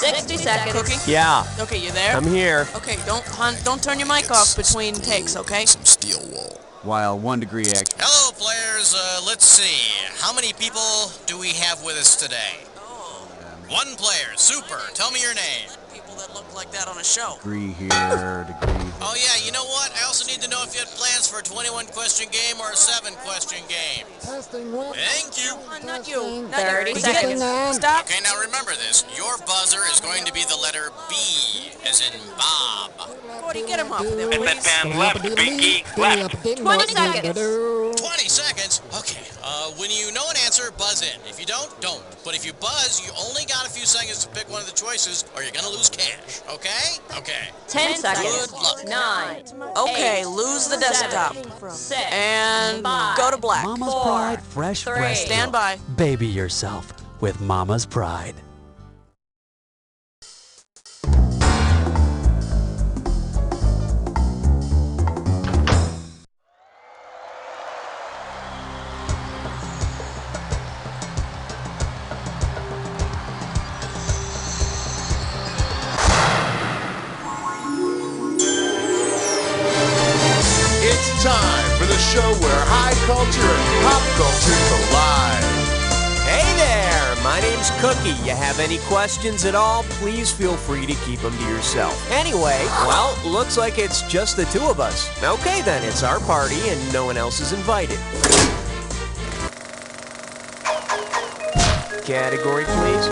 60 seconds. Cookie? Yeah, Okay, you there? I'm here. Okay, don't turn your mic off between takes, okay? Steel wool. While 1 degree action. Hello, players. Let's see. How many people do we have with us today? Oh, 1 player. Super. Tell me your name. people that look like that on a show. Degree here, degree. Oh, yeah, you know what? I also need to know if you had plans for a 21-question game or a 7-question game. Thank you. Not you. Not 30 you. seconds. Stop. Okay, now remember this. Your buzzer is going to be the letter B, as in Bob. Gordy, get him off of there, Hit please. that pan left, big geek, left. 20 seconds. 20 seconds? Okay. When you know an answer, buzz in. If you don't, don't. But if you buzz, you only got a few seconds to pick one of the choices, or you're going to lose cash. Okay? Okay. 10 seconds. Good luck. 9. Okay, 8, lose the desktop. 6. And 5, go to black. Mama's 4, Pride Fresh 3. Fresh. Stand by. Baby yourself with Mama's Pride. It's time for the show where high culture and pop culture collide. Hey there, my name's Cookie. You have any questions at all, please feel free to keep them to yourself. Anyway, well, looks like it's just the two of us. Okay then, it's our party and no one else is invited. Category, please.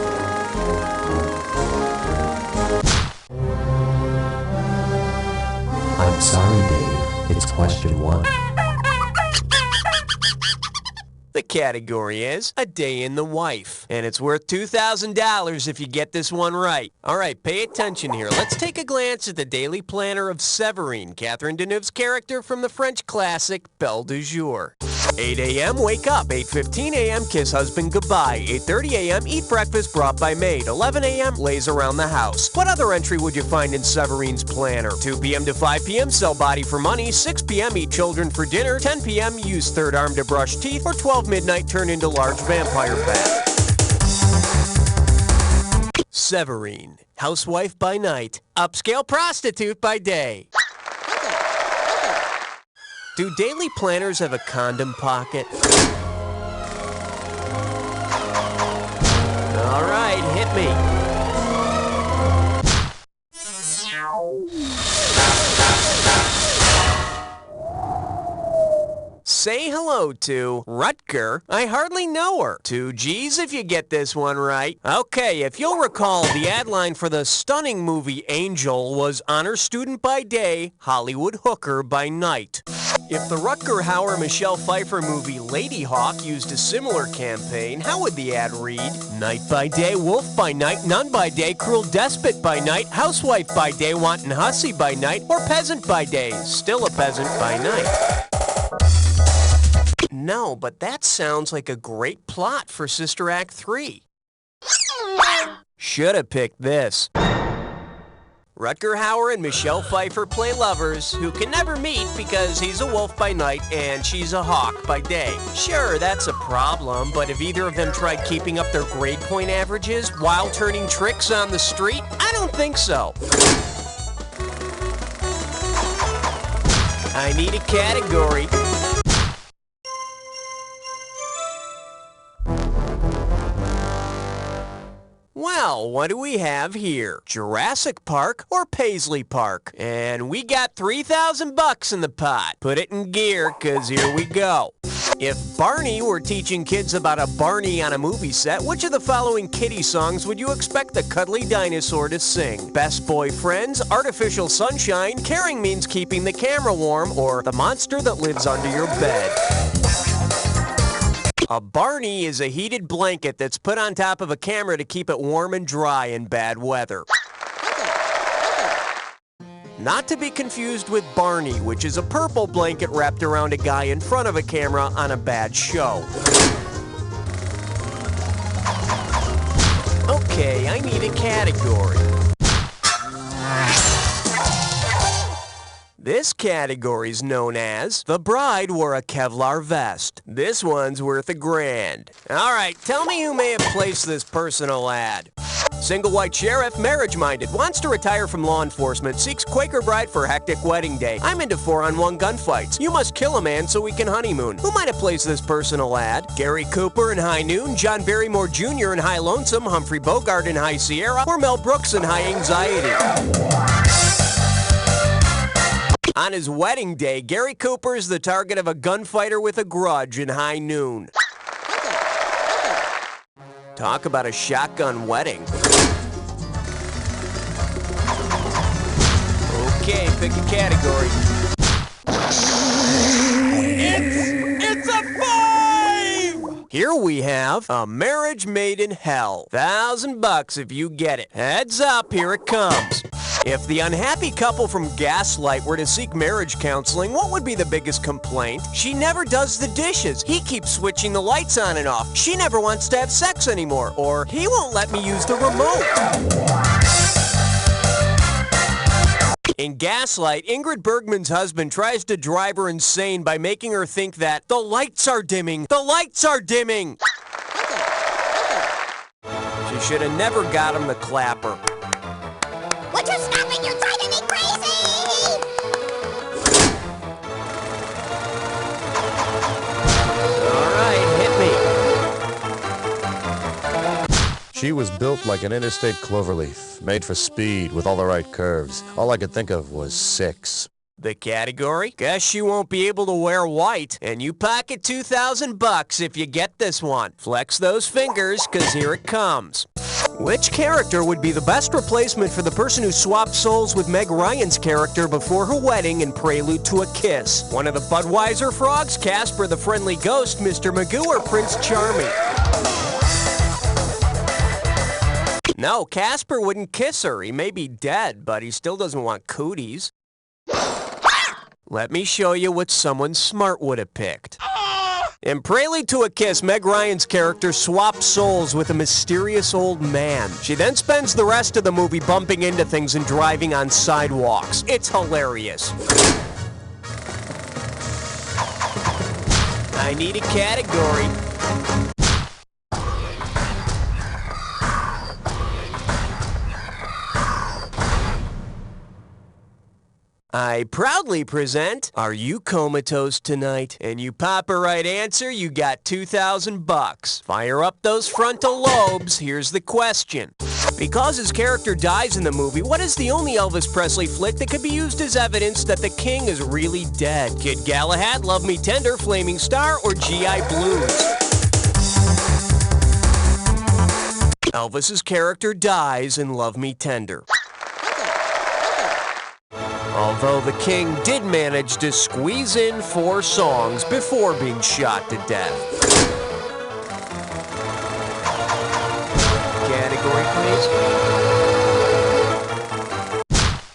I'm sorry, Dave. It's question 1. The category is A Day in the Wife, and it's worth $2,000 if you get this one right. All right, pay attention here. Let's take a glance at the Daily Planner of Séverine, Catherine Deneuve's character from the French classic Belle de Jour. 8 a.m., wake up. 8:15 a.m., kiss husband goodbye. 8:30 a.m., eat breakfast brought by maid. 11 a.m., lays around the house. What other entry would you find in Severine's planner? 2 p.m. to 5 p.m., sell body for money. 6 p.m., eat children for dinner. 10 p.m., use third arm to brush teeth. Or 12 midnight, turn into large vampire bat. Séverine, housewife by night, upscale prostitute by day. Do daily planners have a condom pocket? All right, hit me. Say hello to Rutger. I hardly know her. 2 G's if you get this one right. Okay, if you'll recall, the ad line for the stunning movie Angel was honor student by day, Hollywood hooker by night. If the Rutger Hauer Michelle Pfeiffer movie Lady Hawk used a similar campaign, how would the ad read? Night by day, wolf by night, nun by day, cruel despot by night, housewife by day, wanton hussy by night, or peasant by day, still a peasant by night. No, but that sounds like a great plot for Sister Act 3. Should have picked this. Rutger Hauer and Michelle Pfeiffer play lovers who can never meet because he's a wolf by night and she's a hawk by day. Sure, that's a problem, but have either of them tried keeping up their grade point averages while turning tricks on the street? I don't think so. I need a category. Well, what do we have here? Jurassic Park or Paisley Park? And we got $3,000 in the pot. Put it in gear, 'cause here we go. If Barney were teaching kids about a Barney on a movie set, which of the following kiddie songs would you expect the cuddly dinosaur to sing? Best Boy Friends, Artificial Sunshine, Caring Means Keeping the Camera Warm, or The Monster That Lives Under Your Bed? A Barney is a heated blanket that's put on top of a camera to keep it warm and dry in bad weather. Not to be confused with Barney, which is a purple blanket wrapped around a guy in front of a camera on a bad show. Okay, I need a category. This category's known as The Bride Wore a Kevlar Vest. This one's worth $1,000. All right, tell me who may have placed this personal ad. Single white sheriff, marriage-minded, wants to retire from law enforcement, seeks Quaker bride for hectic wedding day. I'm into 4-on-1 gunfights. You must kill a man so we can honeymoon. Who might have placed this personal ad? Gary Cooper in High Noon, John Barrymore Jr. in High Lonesome, Humphrey Bogart in High Sierra, or Mel Brooks in High Anxiety? On his wedding day, Gary Cooper is the target of a gunfighter with a grudge in High Noon. Talk about a shotgun wedding. Okay, pick a category. It's a 5! Here we have a marriage made in hell. $1,000 if you get it. Heads up, here it comes. If the unhappy couple from Gaslight were to seek marriage counseling, what would be the biggest complaint? She never does the dishes. He keeps switching the lights on and off. She never wants to have sex anymore. Or he won't let me use the remote. In Gaslight, Ingrid Bergman's husband tries to drive her insane by making her think that the lights are dimming. The lights are dimming. She should have never got him the clapper. Would you stop it? You're driving me crazy! All right, hit me. She was built like an interstate cloverleaf, made for speed with all the right curves. All I could think of was 6. The category? Guess she won't be able to wear white, and you pocket $2,000 if you get this one. Flex those fingers, 'cause here it comes. Which character would be the best replacement for the person who swapped souls with Meg Ryan's character before her wedding in Prelude to a Kiss? One of the Budweiser frogs, Casper the Friendly Ghost, Mr. Magoo, or Prince Charming? No, Casper wouldn't kiss her. He may be dead, but he still doesn't want cooties. Let me show you what someone smart would have picked. In Prelude to a Kiss, Meg Ryan's character swaps souls with a mysterious old man. She then spends the rest of the movie bumping into things and driving on sidewalks. It's hilarious. I need a category. I proudly present, Are You Comatose Tonight? And you pop a right answer, you got $2,000. Fire up those frontal lobes. Here's the question. Because his character dies in the movie, what is the only Elvis Presley flick that could be used as evidence that the king is really dead? Kid Galahad, Love Me Tender, Flaming Star, or G.I. Blues? Elvis's character dies in Love Me Tender. Although the king did manage to squeeze in 4 songs before being shot to death. Category, please.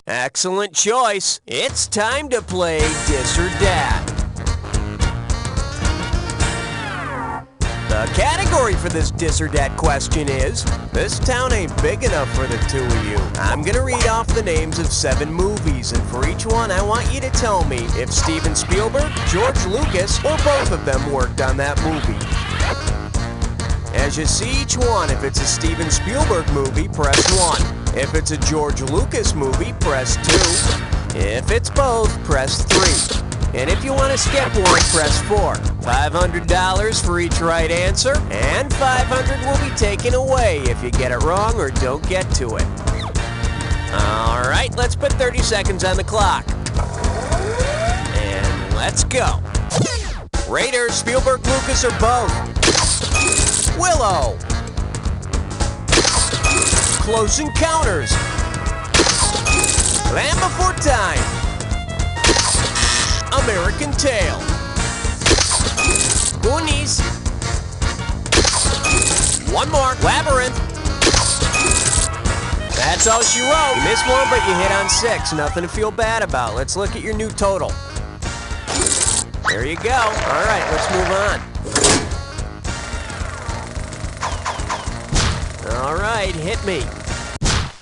Excellent choice. It's time to play Dis or Dat. The category for this Dis or Dat question is, this town ain't big enough for the two of you. I'm gonna read off the names of 7 movies, and for each one I want you to tell me if Steven Spielberg, George Lucas, or both of them worked on that movie. As you see each one, if it's a Steven Spielberg movie, press 1. If it's a George Lucas movie, press 2. If it's both, press 3. And if you want to skip one, press 4. $500 for each right answer, and $500 will be taken away if you get it wrong or don't get to it. All right, let's put 30 seconds on the clock. And let's go. Raiders, Spielberg, Lucas, or both? Willow. Close Encounters. Land Before Time. American Tail. Goonies. One more. Labyrinth. That's all she wrote. You missed one, but you hit on 6. Nothing to feel bad about. Let's look at your new total. There you go. All right, let's move on. All right, hit me.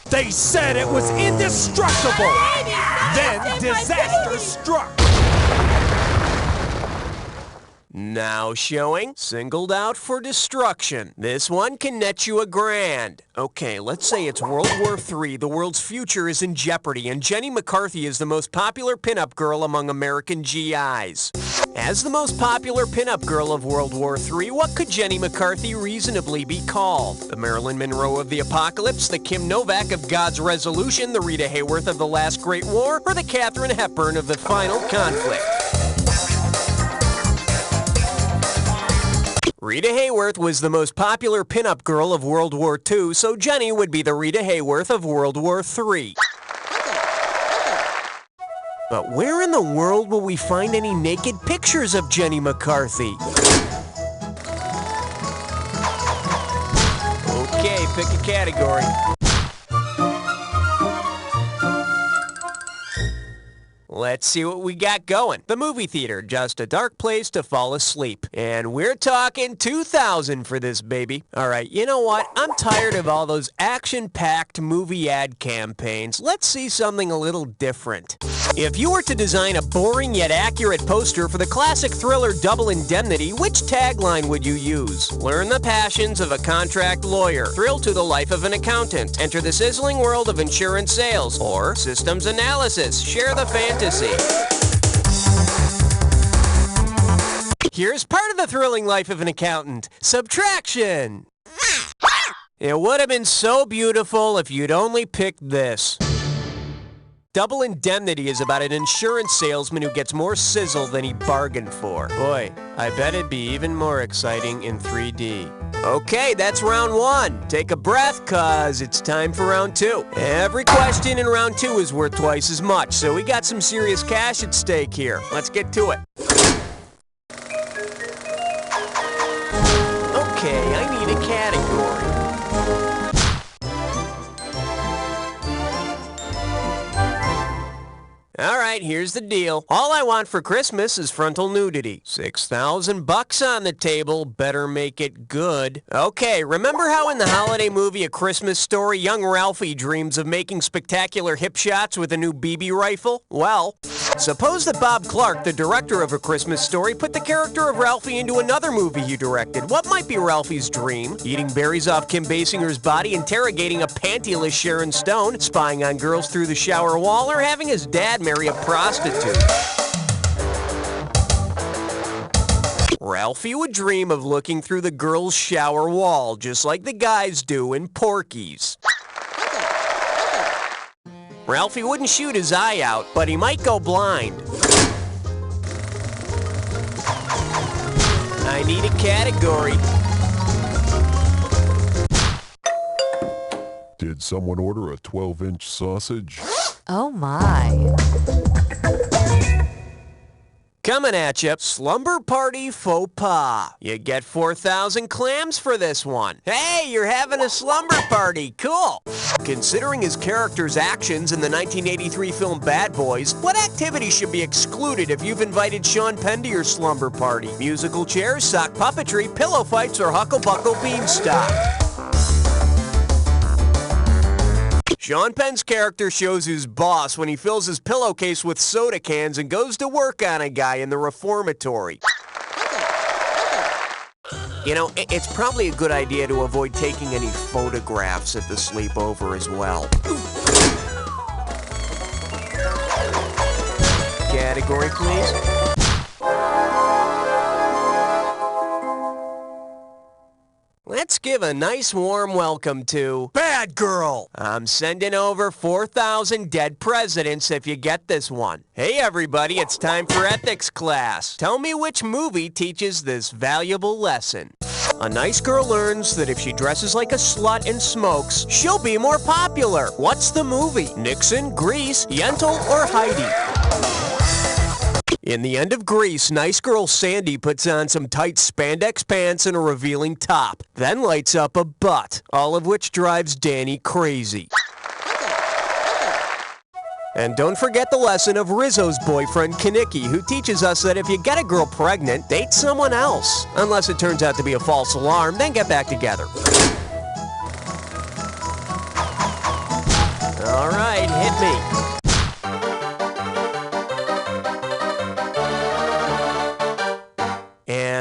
They said it was indestructible. Then disaster struck. Now showing, singled out for destruction. This one can net you $1,000. Okay, let's say it's World War III. The world's future is in jeopardy, and Jenny McCarthy is the most popular pinup girl among American GIs. As the most popular pinup girl of World War III, what could Jenny McCarthy reasonably be called? The Marilyn Monroe of the apocalypse, the Kim Novak of God's resolution, the Rita Hayworth of the last Great War, or the Katharine Hepburn of the final conflict? Rita Hayworth was the most popular pinup girl of World War II, so Jenny would be the Rita Hayworth of World War III. But where in the world will we find any naked pictures of Jenny McCarthy? Okay, pick a category. Let's see what we got going. The movie theater, just a dark place to fall asleep. And we're talking 2,000 for this baby. All right, you know what? I'm tired of all those action-packed movie ad campaigns. Let's see something a little different. If you were to design a boring yet accurate poster for the classic thriller Double Indemnity, which tagline would you use? Learn the passions of a contract lawyer. Thrill to the life of an accountant. Enter the sizzling world of insurance sales. Or systems analysis. Share the fantasy. Here's part of the thrilling life of an accountant. Subtraction. It would have been so beautiful if you'd only picked this. Double Indemnity is about an insurance salesman who gets more sizzle than he bargained for. Boy, I bet it'd be even more exciting in 3D. Okay, that's round one. Take a breath, cause it's time for round two. Every question in round two is worth twice as much, so we got some serious cash at stake here. Let's get to it. Okay, I need a category. All right, here's the deal. All I want for Christmas is frontal nudity. $6,000 on the table. Better make it good. Okay, remember how in the holiday movie A Christmas Story, young Ralphie dreams of making spectacular hip shots with a new BB rifle? Well, suppose that Bob Clark, the director of A Christmas Story, put the character of Ralphie into another movie he directed. What might be Ralphie's dream? Eating berries off Kim Basinger's body, interrogating a pantyless Sharon Stone, spying on girls through the shower wall, or having his dad marry a prostitute. Ralphie would dream of looking through the girl's shower wall, just like the guys do in Porky's. Ralphie wouldn't shoot his eye out, but he might go blind. I need a category. Did someone order a 12-inch sausage? Oh my. Coming at you, Slumber Party Faux Pas. You get 4,000 clams for this one. Hey, you're having a slumber party. Cool. Considering his character's actions in the 1983 film Bad Boys, what activity should be excluded if you've invited Sean Penn to your slumber party? Musical chairs, sock puppetry, pillow fights, or hucklebuckle beanstalk? Sean Penn's character shows who's boss when he fills his pillowcase with soda cans and goes to work on a guy in the reformatory. You know, it's probably a good idea to avoid taking any photographs at the sleepover as well. Category, please. Let's give a nice warm welcome to Bad Girl. I'm sending over 4,000 dead presidents if you get this one. Hey everybody, it's time for ethics class. Tell me which movie teaches this valuable lesson. A nice girl learns that if she dresses like a slut and smokes, she'll be more popular. What's the movie? Nixon, Grease, Yentl, or Heidi? In the end of Grease, nice girl Sandy puts on some tight spandex pants and a revealing top, then lights up a butt, all of which drives Danny crazy. And don't forget the lesson of Rizzo's boyfriend, Kanicki, who teaches us that if you get a girl pregnant, date someone else. Unless it turns out to be a false alarm, then get back together. All right, hit me.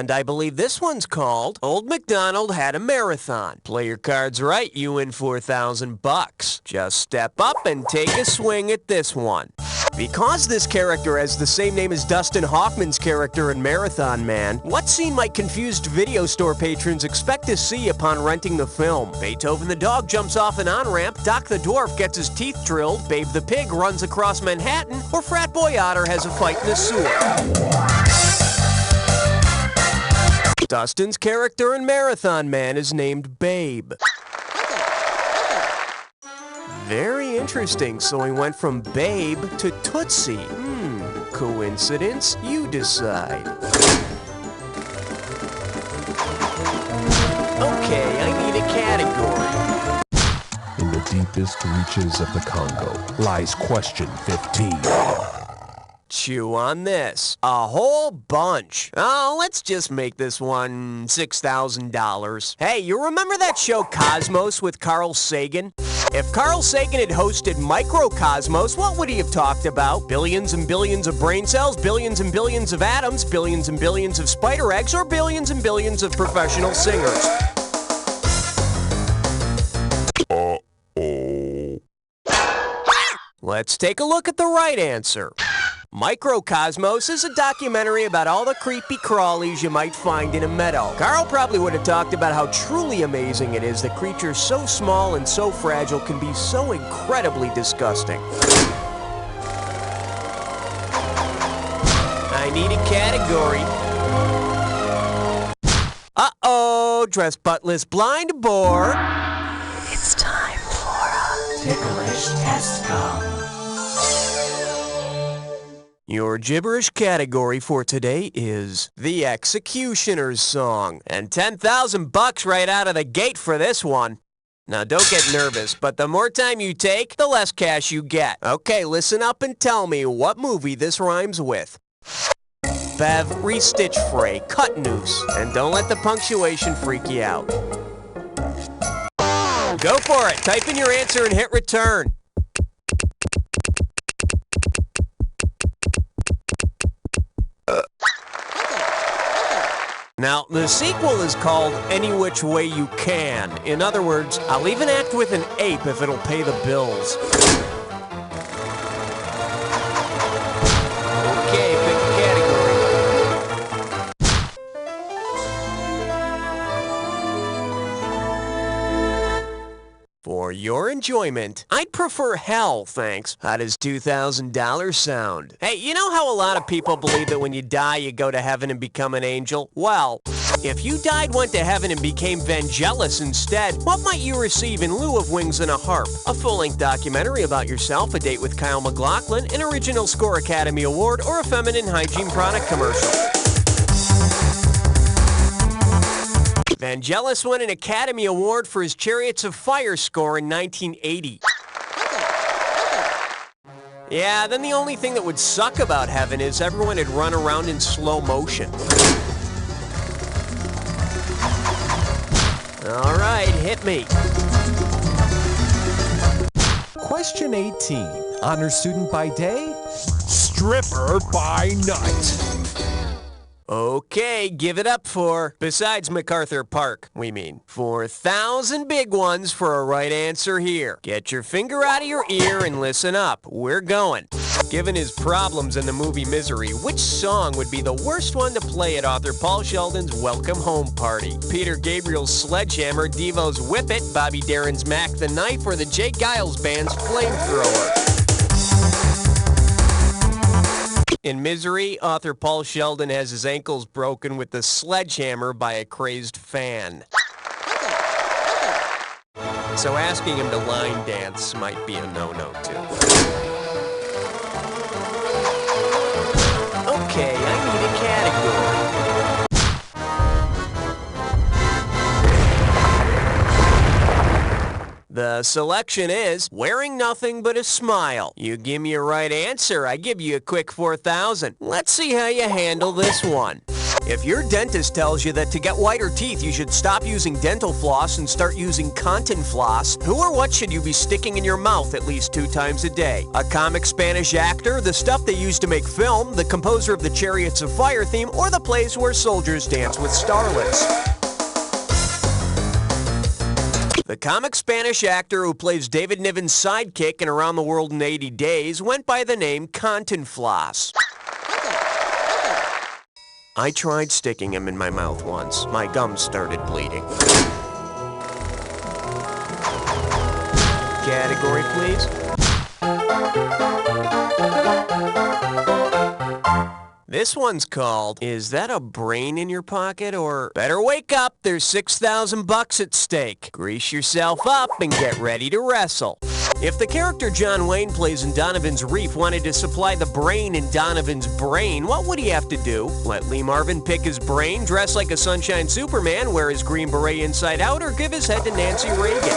And I believe this one's called Old MacDonald Had a Marathon. Play your cards right, you win $4,000. Just step up and take a swing at this one. Because this character has the same name as Dustin Hoffman's character in Marathon Man, what scene might confused video store patrons expect to see upon renting the film? Beethoven the dog jumps off an on-ramp, Doc the dwarf gets his teeth drilled, Babe the pig runs across Manhattan, or Frat Boy Otter has a fight in a sewer? Dustin's character in Marathon Man is named Babe. Very interesting, so he went from Babe to Tootsie. Coincidence? You decide. Okay, I need a category. In the deepest reaches of the Congo lies question 15. Chew on this. A whole bunch. Oh, let's just make this one $6,000. Hey, you remember that show Cosmos with Carl Sagan? If Carl Sagan had hosted Microcosmos, what would he have talked about? Billions and billions of brain cells, billions and billions of atoms, billions and billions of spider eggs, or billions and billions of professional singers? Uh-oh. Let's take a look at the right answer. Microcosmos is a documentary about all the creepy crawlies you might find in a meadow. Carl probably would have talked about how truly amazing it is that creatures so small and so fragile can be so incredibly disgusting. I need a category. Uh-oh, dress buttless blind boar. It's time for a ticklish test come. Your gibberish category for today is The Executioner's Song. And $10,000 right out of the gate for this one. Now, don't get nervous, but the more time you take, the less cash you get. Okay, listen up and tell me what movie this rhymes with. Bev, restitch fray, cut noose, and don't let the punctuation freak you out. Go for it. Type in your answer and hit return. Now, the sequel is called Any Which Way You Can. In other words, I'll even act with an ape if it'll pay the bills. Okay, pick a category. For your enjoyment, I'd prefer hell, thanks. How does $2,000 sound? Hey, you know how a lot of people believe that when you die, you go to heaven and become an angel? Well, if you died, went to heaven, and became Vangelis instead, what might you receive in lieu of wings and a harp? A full-length documentary about yourself, a date with Kyle MacLachlan, an original Score Academy Award, or a feminine hygiene product commercial? Vangelis won an Academy Award for his Chariots of Fire score in 1980. Yeah, then the only thing that would suck about heaven is everyone would run around in slow motion. All right, hit me. Question 18. Honor student by day, stripper by night. Okay, give it up for, besides MacArthur Park, we mean, 4,000 big ones for a right answer here. Get your finger out of your ear and listen up. We're going. Given his problems in the movie Misery, which song would be the worst one to play at author Paul Sheldon's Welcome Home Party? Peter Gabriel's Sledgehammer, Devo's Whip It, Bobby Darin's Mac the Knife, or the Jay Giles Band's Flamethrower? In Misery, author Paul Sheldon has his ankles broken with the sledgehammer by a crazed fan. So asking him to line dance might be a no-no, too. Okay, I need a category. The selection is wearing nothing but a smile. You give me a right answer, I give you a quick 4,000. Let's see how you handle this one. If your dentist tells you that to get whiter teeth you should stop using dental floss and start using cotton floss, who or what should you be sticking in your mouth at least 2 times a day? A comic Spanish actor, the stuff they used to make film, the composer of the Chariots of Fire theme, or the place where soldiers dance with starlets? The comic Spanish actor who plays David Niven's sidekick in Around the World in 80 Days went by the name Cantinflas. I tried sticking him in my mouth once. My gums started bleeding. Category, please. This one's called, Is That a Brain in Your Pocket? Or, Better Wake Up, There's $6,000 at stake. Grease yourself up and get ready to wrestle. If the character John Wayne plays in Donovan's Reef wanted to supply the brain in Donovan's brain, what would he have to do? Let Lee Marvin pick his brain, dress like a Sunshine Superman, wear his green beret inside out, or give his head to Nancy Reagan?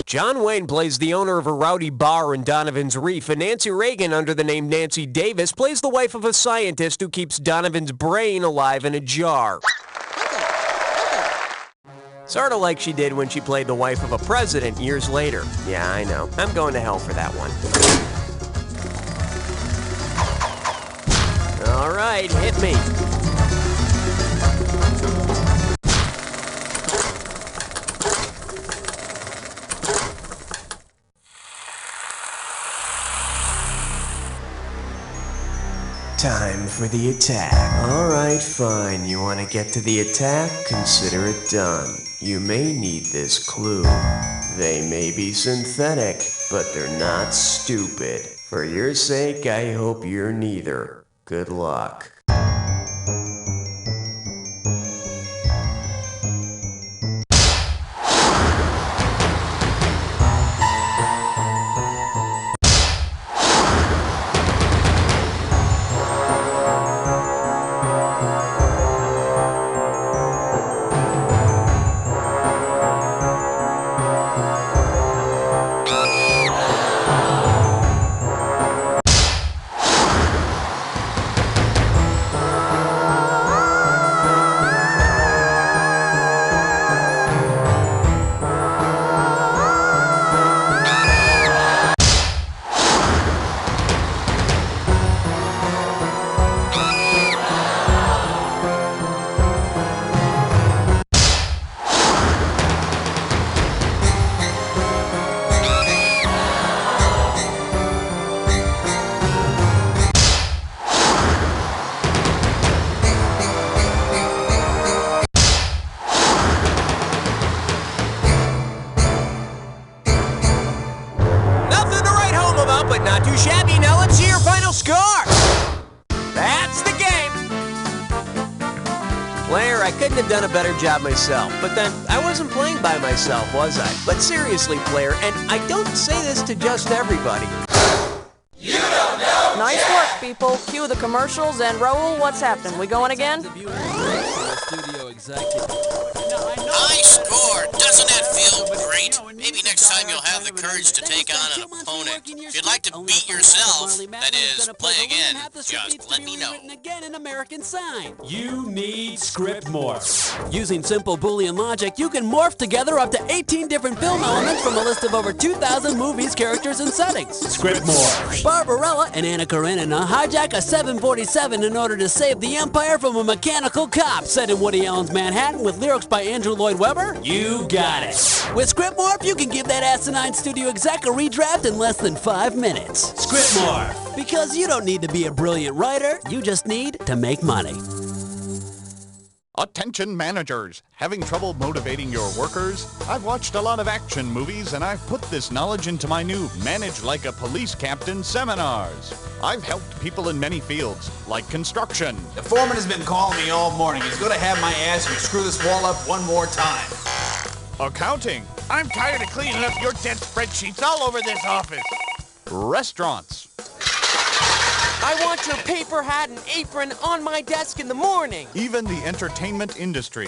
John Wayne plays the owner of a rowdy bar in Donovan's Reef, and Nancy Reagan, under the name Nancy Davis, plays the wife of a scientist who keeps Donovan's brain alive in a jar. Sort of like she did when she played the wife of a president years later. Yeah, I know. I'm going to hell for that one. All right, hit me. Time for the attack. All right, fine. You want to get to the attack? Consider it done. You may need this clue. They may be synthetic, but they're not stupid. For your sake, I hope you're neither. Good luck. But not too shabby. Now let's see your final score. That's the game. Player, I couldn't have done a better job myself. But then, I wasn't playing by myself, was I? But seriously, player, and I don't say this to just everybody. You don't know. Nice work, people. Cue the commercials, and Raul, what's happening? We going again? Nice score! Doesn't that feel great? Maybe next time you'll have the courage to take on an opponent. If you'd like to beat yourself, that is, play again, just let me know. You need script morph. Using simple Boolean logic, you can morph together up to 18 different film elements from a list of over 2,000 movies, characters, and settings. Script morph. Barbarella and Anna Karenina hijack a 747 in order to save the Empire from a mechanical cop, set in Woody Allen's Manhattan with lyrics by Andrew Lloyd Webber. You got it. With Script Morph, you can give that asinine studio exec a redraft in less than 5 minutes. Script morph. Because you don't need to be a brilliant writer, you just need to make money. Attention managers, having trouble motivating your workers? I've watched a lot of action movies and I've put this knowledge into my new Manage Like a Police Captain seminars. I've helped people in many fields, like construction. The foreman has been calling me all morning. He's going to have my ass and screw this wall up one more time. Accounting. I'm tired of cleaning up your dead spreadsheets all over this office. Restaurants. I want your paper hat and apron on my desk in the morning. Even the entertainment industry.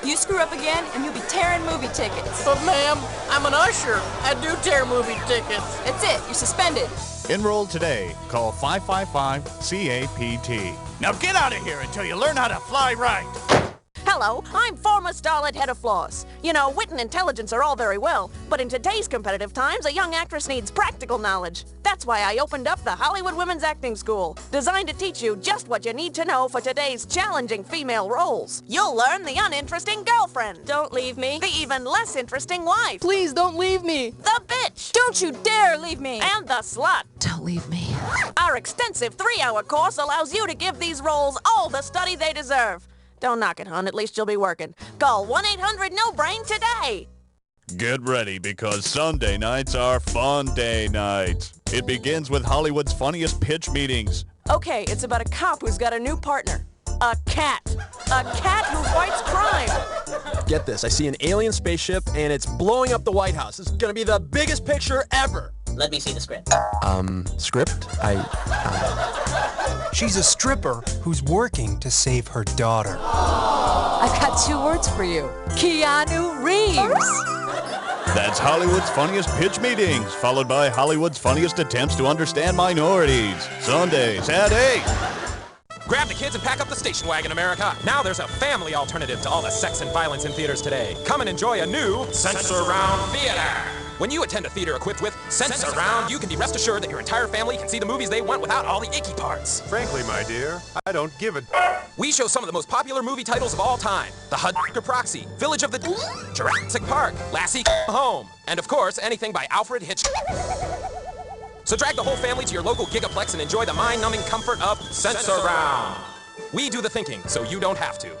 You screw up again and you'll be tearing movie tickets. But ma'am, I'm an usher. I do tear movie tickets. That's it. You're suspended. Enroll today. Call 555-CAPT. Now get out of here until you learn how to fly right. Hello, I'm former starlet Hedda Floss. You know, wit and intelligence are all very well, but in today's competitive times, a young actress needs practical knowledge. That's why I opened up the Hollywood Women's Acting School, designed to teach you just what you need to know for today's challenging female roles. You'll learn the uninteresting girlfriend. Don't leave me. The even less interesting wife. Please don't leave me. The bitch. Don't you dare leave me. And the slut. Don't leave me. Our extensive 3-hour course allows you to give these roles all the study they deserve. Don't knock it, hon. At least you'll be working. Call 1-800-NO-BRAIN today. Get ready, because Sunday nights are fun day nights. It begins with Hollywood's funniest pitch meetings. Okay, it's about a cop who's got a new partner. A cat. A cat who fights crime. Get this, I see an alien spaceship and it's blowing up the White House. It's gonna be the biggest picture ever. Let me see the script. Script? She's a stripper who's working to save her daughter. I've got 2 words for you. Keanu Reeves. That's Hollywood's funniest pitch meetings, followed by Hollywood's funniest attempts to understand minorities. Sundays at 8. Grab the kids and pack up the station wagon, America. Now there's a family alternative to all the sex and violence in theaters today. Come and enjoy a new Sense-Around Theater. When you attend a theater equipped with Sense-Around, you can be rest assured that your entire family can see the movies they want without all the icky parts. Frankly, my dear, I don't give a... We show some of the most popular movie titles of all time. The Hudker Proxy, Village of the... Jurassic Park, Lassie Home, and of course, anything by Alfred Hitchcock. So drag the whole family to your local Gigaplex and enjoy the mind-numbing comfort of Sense-Around. We do the thinking, so you don't have to.